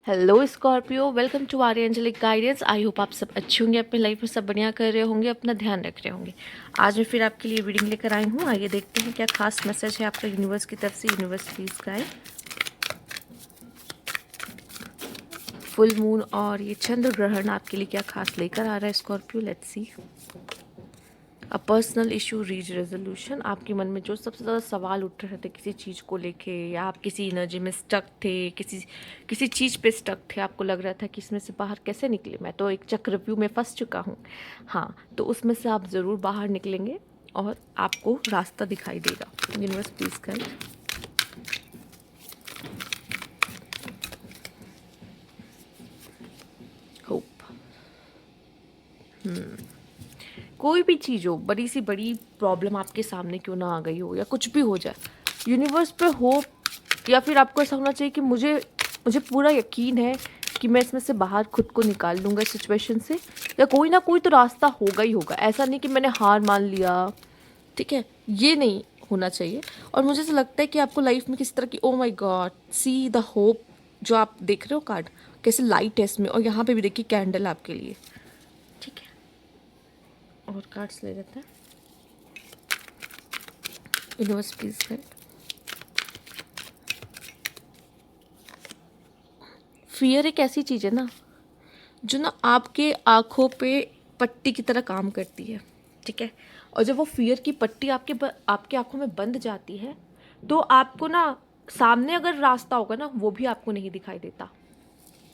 Hello Scorpio, welcome to Arya Angelic Guidance. I hope आप सब अच्छे होंगे, अपने लाइफ में सब बढ़िया कर रहे होंगे, अपना ध्यान रख रहे होंगे। आज मैं फिर आपके लिए रीडिंग लेकर आई हूँ। आइए देखते हैं क्या खास मैसेज है आपका यूनिवर्स की तरफ से। Universe please guide. Full moon और ये चंद्र ग्रहण आपके लिए क्या खास लेकर आ रहा है Scorpio, let's see. A personal issue reach resolution. आपके मन में जो सबसे ज़्यादा सवाल उठ रहे थे किसी चीज़ को लेके, या आप किसी एनर्जी में स्टक थे, किसी चीज़ पे स्टक थे, आपको लग रहा था कि इसमें से बाहर कैसे निकले, मैं तो एक चक्रव्यूह में फंस चुका हूँ। हाँ, तो उसमें से आप ज़रूर बाहर निकलेंगे और आपको रास्ता दिखाई देगा। यूनिवर्स प्लीज कर। होप। कोई भी चीज़ हो, बड़ी सी बड़ी प्रॉब्लम आपके सामने क्यों ना आ गई हो, या कुछ भी हो जाए, यूनिवर्स पे होप, या फिर आपको ऐसा होना चाहिए कि मुझे मुझे पूरा यकीन है कि मैं इसमें से बाहर खुद को निकाल लूँगा इस सिचुएशन से, या कोई ना कोई तो रास्ता होगा ही होगा। ऐसा नहीं कि मैंने हार मान लिया, ठीक है, ये नहीं होना चाहिए। और मुझे ऐसा लगता है कि आपको लाइफ में किसी तरह की, ओ माई गॉड, सी द होप जो आप देख रहे हो कार्ड, कैसे लाइट है इसमें, और यहाँ पे भी देखिए कैंडल आपके लिए, ठीक है। और कार्ड्स ले लेते हैं। Universe please guide. फियर एक ऐसी चीज़ है ना, जो ना आपके आँखों पे पट्टी की तरह काम करती है, ठीक है। और जब वो फियर की पट्टी आपके आँखों में बंध जाती है, तो आपको ना सामने अगर रास्ता होगा ना, वो भी आपको नहीं दिखाई देता,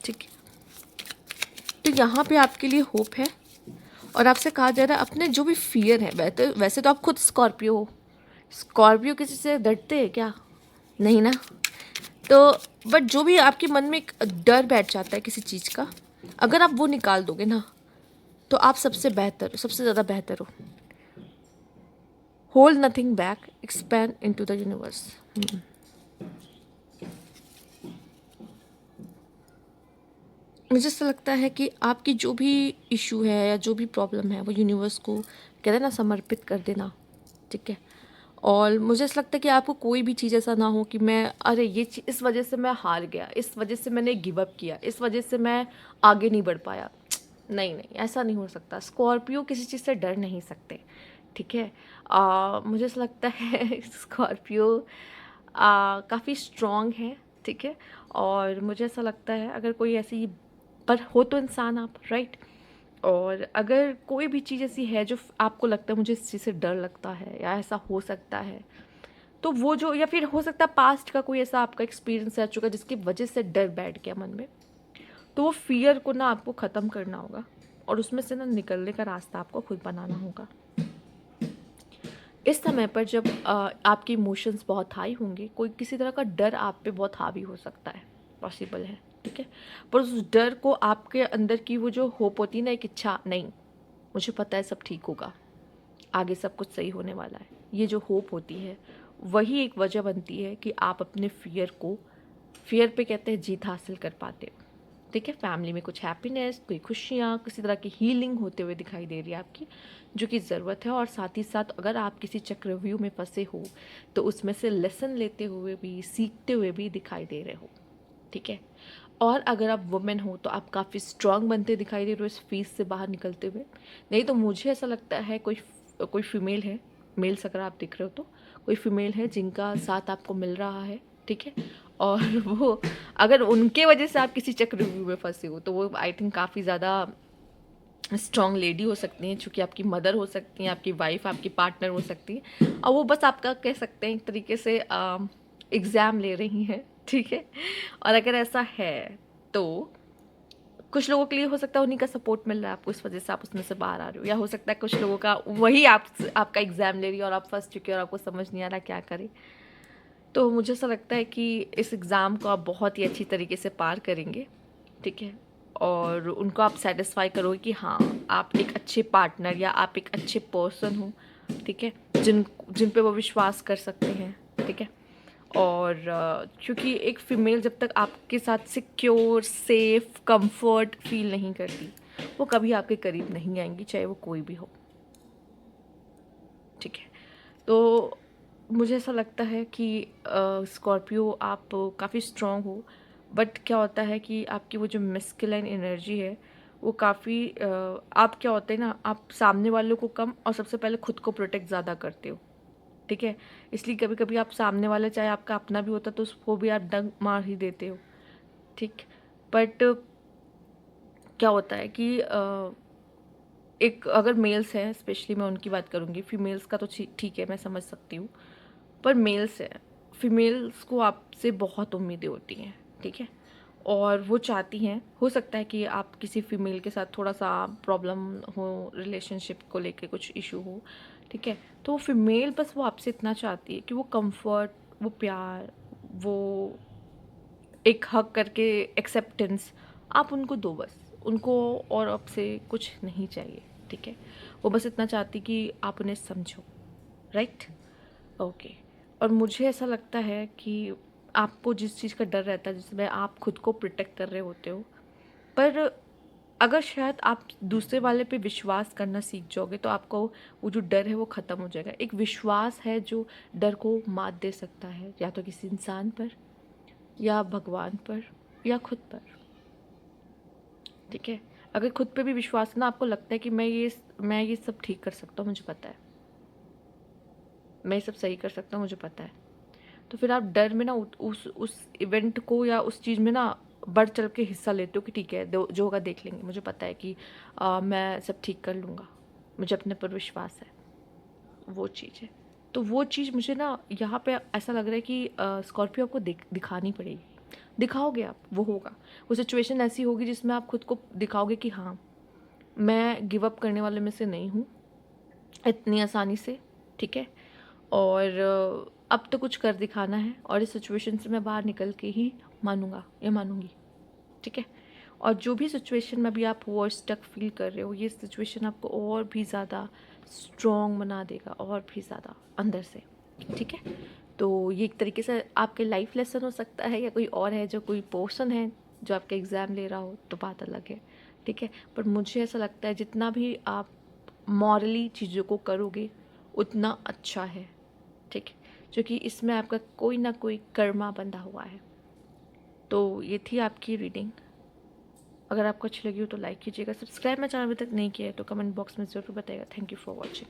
ठीक है। तो यहाँ पे आपके लिए होप है, और आपसे कहा जा रहा है अपने जो भी फियर है, वैसे तो आप खुद स्कॉर्पियो हो। स्कॉर्पियो किसी से डरते हैं क्या? नहीं ना। तो बट जो भी आपके मन में एक डर बैठ जाता है किसी चीज़ का, अगर आप वो निकाल दोगे ना, तो आप सबसे बेहतर, सबसे ज़्यादा बेहतर हो। Hold nothing back, expand into the universe. मुझे ऐसा लगता है कि आपकी जो भी इशू है या जो भी प्रॉब्लम है, वो यूनिवर्स को कहते हैं ना, समर्पित कर देना, ठीक है। और मुझे ऐसा लगता है कि आपको कोई भी चीज़ ऐसा ना हो कि मैं, अरे ये इस वजह से मैं हार गया, इस वजह से मैंने गिव अप किया, इस वजह से मैं आगे नहीं बढ़ पाया। नहीं नहीं, ऐसा नहीं हो सकता। स्कॉर्पियो किसी चीज़ से डर नहीं सकते, ठीक है। मुझे ऐसा लगता है स्कॉर्पियो काफ़ी स्ट्रॉन्ग है, ठीक है। और मुझे ऐसा लगता है अगर कोई ऐसी, पर हो तो इंसान आप, राइट। और अगर कोई भी चीज़ ऐसी है जो आपको लगता है मुझे इस चीज़ से डर लगता है, या ऐसा हो सकता है, तो वो जो, या फिर हो सकता है पास्ट का कोई ऐसा आपका एक्सपीरियंस रह चुका है जिसकी वजह से डर बैठ गया मन में, तो वो फियर को ना आपको ख़त्म करना होगा, और उसमें से ना निकलने का रास्ता आपको खुद बनाना होगा। इस समय पर जब आपके इमोशंस बहुत हाई होंगे, कोई किसी तरह का डर आप पे बहुत हावी हो सकता है, पॉसिबल है, ठीक है। पर उस डर को, आपके अंदर की वो जो होप होती है ना, एक इच्छा, नहीं मुझे पता है सब ठीक होगा, आगे सब कुछ सही होने वाला है, ये जो होप होती है, वही एक वजह बनती है कि आप अपने फियर पे कहते हैं जीत हासिल कर पाते हो, ठीक है। फैमिली में कुछ हैप्पीनेस, कोई खुशियाँ, किसी तरह की हीलिंग होते हुए दिखाई दे रही है आपकी, जो कि ज़रूरत है। और साथ ही साथ अगर आप किसी चक्रव्यूह में फंसे हो, तो उसमें से लेसन लेते हुए भी, सीखते हुए भी दिखाई दे रहे हो, ठीक है। और अगर आप वुमेन हो, तो आप काफ़ी स्ट्रांग बनते दिखाई दे रहे हो इस फीस से बाहर निकलते हुए। नहीं तो मुझे ऐसा लगता है कोई फीमेल है, मेल्स अगर आप दिख रहे हो तो कोई फीमेल है जिनका साथ आपको मिल रहा है, ठीक है। और वो, अगर उनके वजह से आप किसी चक्रव्यूह में फंसे हो, तो वो आई थिंक काफ़ी ज़्यादा स्ट्रॉन्ग लेडी हो सकती हैं, चूँकि आपकी मदर हो सकती हैं, आपकी वाइफ, आपकी पार्टनर हो सकती है, और वो बस आपका कह सकते हैं एक तरीके से एग्ज़ाम ले रही हैं, ठीक है। और अगर ऐसा है, तो कुछ लोगों के लिए हो सकता है उन्हीं का सपोर्ट मिल रहा है आपको, इस वजह से आप उसमें से बाहर आ रहे हो, या हो सकता है कुछ लोगों का वही आपका एग्ज़ाम ले रही है और आप फंस चुके हो और आपको समझ नहीं आ रहा क्या करें। तो मुझे ऐसा लगता है कि इस एग्ज़ाम को आप बहुत ही अच्छी तरीके से पार करेंगे, ठीक है। और उनको आप सेटिस्फाई करोगे कि हाँ, आप एक अच्छे पार्टनर या आप एक अच्छे पर्सन हो, ठीक है, जिन पे वो विश्वास कर सकते हैं, ठीक है। और क्योंकि एक फ़ीमेल जब तक आपके साथ सिक्योर, सेफ, कंफर्ट फील नहीं करती, वो कभी आपके करीब नहीं आएंगी, चाहे वो कोई भी हो, ठीक है। तो मुझे ऐसा लगता है कि स्कॉर्पियो आप काफ़ी स्ट्रॉन्ग हो, बट क्या होता है कि आपकी वो जो मैस्कुलिन एनर्जी है वो काफ़ी आप क्या होते हैं ना, आप सामने वालों को कम और सबसे पहले खुद को प्रोटेक्ट ज़्यादा करते हो, ठीक है। इसलिए कभी कभी आप सामने वाला चाहे आपका अपना भी होता तो उसको भी आप डंक मार ही देते हो, ठीक। बट क्या होता है कि एक अगर मेल्स हैं, स्पेशली मैं उनकी बात करूँगी, फीमेल्स का तो ठीक है, मैं समझ सकती हूँ, पर मेल्स हैं, फीमेल्स को आपसे बहुत उम्मीदें होती हैं, ठीक है। और वो चाहती हैं, हो सकता है कि आप किसी फीमेल के साथ थोड़ा सा प्रॉब्लम हो, रिलेशनशिप को लेके कुछ इशू हो, ठीक है। तो फीमेल बस वो आपसे इतना चाहती है कि वो कंफर्ट, वो प्यार, वो एक हक करके एक्सेप्टेंस आप उनको दो बस, उनको और आपसे कुछ नहीं चाहिए, ठीक है। वो बस इतना चाहती कि आप उन्हें समझो, राइट, ओके। और मुझे ऐसा लगता है कि आपको जिस चीज़ का डर रहता है, जिसमें आप खुद को प्रोटेक्ट कर रहे होते हो, पर अगर शायद आप दूसरे वाले पे विश्वास करना सीख जाओगे तो आपको वो जो डर है वो ख़त्म हो जाएगा। एक विश्वास है जो डर को मात दे सकता है, या तो किसी इंसान पर, या भगवान पर, या खुद पर, ठीक है। अगर खुद पे भी विश्वास है ना, आपको लगता है कि मैं ये सब ठीक कर सकता हूँ, मुझे पता है, मैं ये सब सही कर सकता हूँ, मुझे पता है, तो फिर आप डर में ना उस इवेंट को या उस चीज़ में ना बढ़ चढ़ के हिस्सा लेते हो कि ठीक है, जो होगा देख लेंगे, मुझे पता है कि मैं सब ठीक कर लूँगा, मुझे अपने पर विश्वास है, वो चीज़ है। तो वो चीज़ मुझे ना यहाँ पे ऐसा लग रहा है कि स्कॉर्पियो आपको दिखानी पड़ेगी, दिखाओगे आप, वो होगा, वो सिचुएशन ऐसी होगी जिसमें आप खुद को दिखाओगे कि हाँ, मैं गिव अप करने वाले में से नहीं हूँ इतनी आसानी से, ठीक है। और अब तो कुछ कर दिखाना है, और इस सिचुएशन से मैं बाहर निकल के ही मानूंगा या मानूंगी, ठीक है। और जो भी सिचुएशन में अभी आप वो स्टक फील कर रहे हो, ये सिचुएशन आपको और भी ज़्यादा स्ट्रॉन्ग बना देगा, और भी ज़्यादा अंदर से, ठीक है। तो ये एक तरीके से आपके लाइफ लेसन हो सकता है, या कोई और है जो कोई पोर्शन है जो आपका एग्ज़ाम ले रहा हो, तो बात अलग है, ठीक है। पर मुझे ऐसा लगता है जितना भी आप मॉरली चीज़ों को करोगे उतना अच्छा है, ठीक है, क्योंकि इसमें आपका कोई ना कोई कर्मा बंधा हुआ है। तो ये थी आपकी रीडिंग। अगर आपको अच्छी लगी हो तो लाइक कीजिएगा, सब्सक्राइब मेरा चैनल अभी तक नहीं किया है तो कमेंट बॉक्स में ज़रूर बताइएगा। Thank you for watching.